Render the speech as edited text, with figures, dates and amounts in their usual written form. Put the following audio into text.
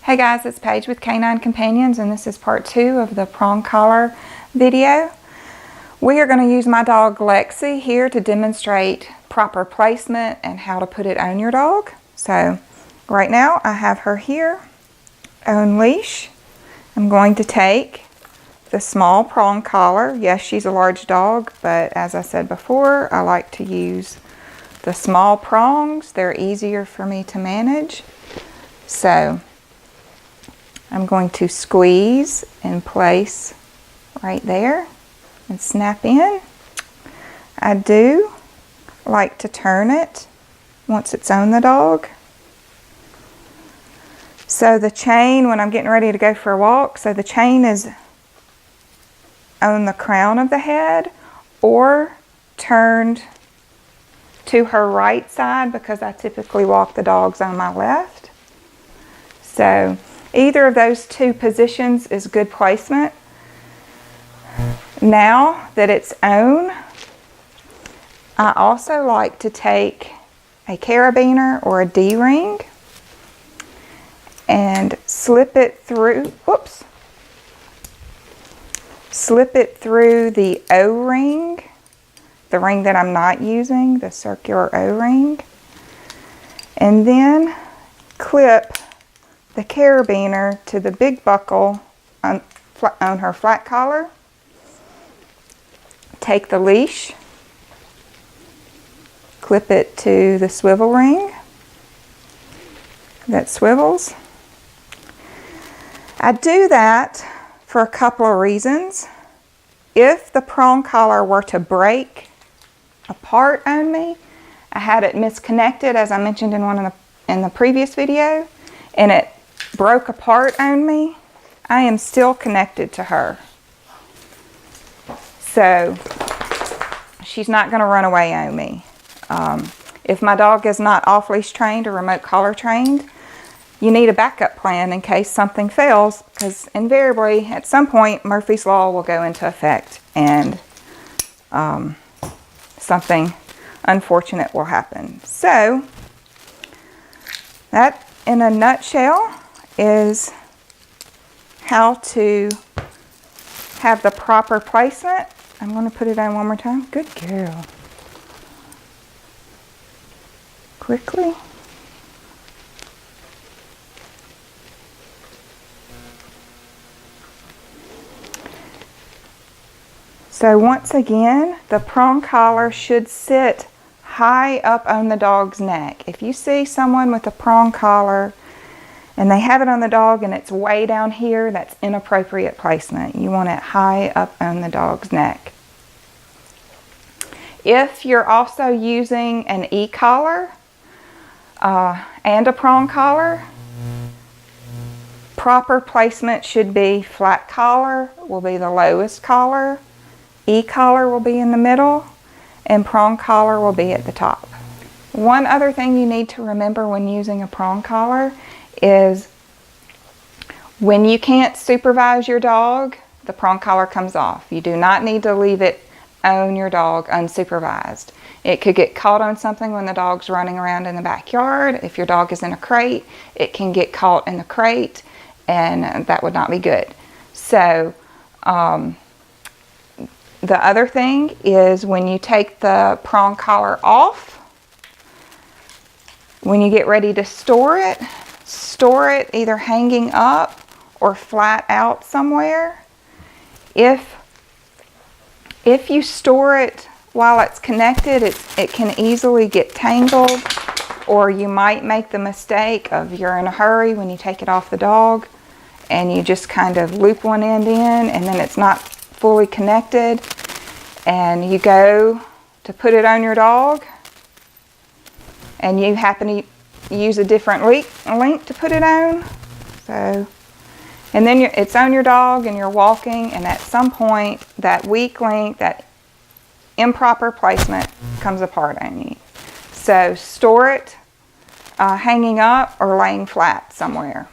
Hey guys, it's Paige with Canine Companions, and this is part 2 of the prong collar video. We are going to use my dog Lexi here to demonstrate proper placement and how to put it on your dog. So right now I have her here on leash. I'm going to take the small prong collar. Yes, she's a large dog, but as I said before, I like to use the small prongs. They're easier for me to manage. So I'm going to squeeze and place right there and snap in. I do like to turn it once it's on the dog. So the chain, when I'm getting ready to go for a walk, so the chain is on the crown of the head or turned to her right side because I typically walk the dogs on my left. So either of those two positions is good placement. Now that it's on, I also like to take a carabiner or a D-ring and slip it through the O-ring, the ring that I'm not using, the circular O-ring, and then clip the carabiner to the big buckle on her flat collar. Take the leash, clip it to the swivel ring that swivels. I do that for a couple of reasons. If the prong collar were to break apart on me, I had it misconnected as I mentioned in the previous video, and it broke apart on me, I am still connected to her. So she's not going to run away on me. If my dog is not off-leash trained or remote collar trained, you need a backup plan in case something fails, because invariably at some point Murphy's Law will go into effect and something unfortunate will happen. So that in a nutshell is how to have the proper placement. I'm going to put it on one more time. Good girl. Quickly. So once again, the prong collar should sit high up on the dog's neck. If you see someone with a prong collar and they have it on the dog and it's way down here, that's inappropriate placement. You want it high up on the dog's neck. If you're also using an e-collar and a prong collar, proper placement should be flat collar will be the lowest collar, e-collar will be in the middle, and prong collar will be at the top. One other thing you need to remember when using a prong collar is when you can't supervise your dog, the prong collar comes off. You do not need to leave it on your dog unsupervised. It could get caught on something when the dog's running around in the backyard. If your dog is in a crate, it can get caught in the crate, and that would not be good. So the other thing is when you take the prong collar off, when you get ready to store it either hanging up or flat out somewhere. If you store it while it's connected, it can easily get tangled, or you might make the mistake of you're in a hurry when you take it off the dog and you just kind of loop one end in and then it's not fully connected, and you go to put it on your dog and you happen to use a different link to put it on. So, and then it's on your dog and you're walking, and at some point that weak link, that improper placement comes apart on you. So store it hanging up or laying flat somewhere.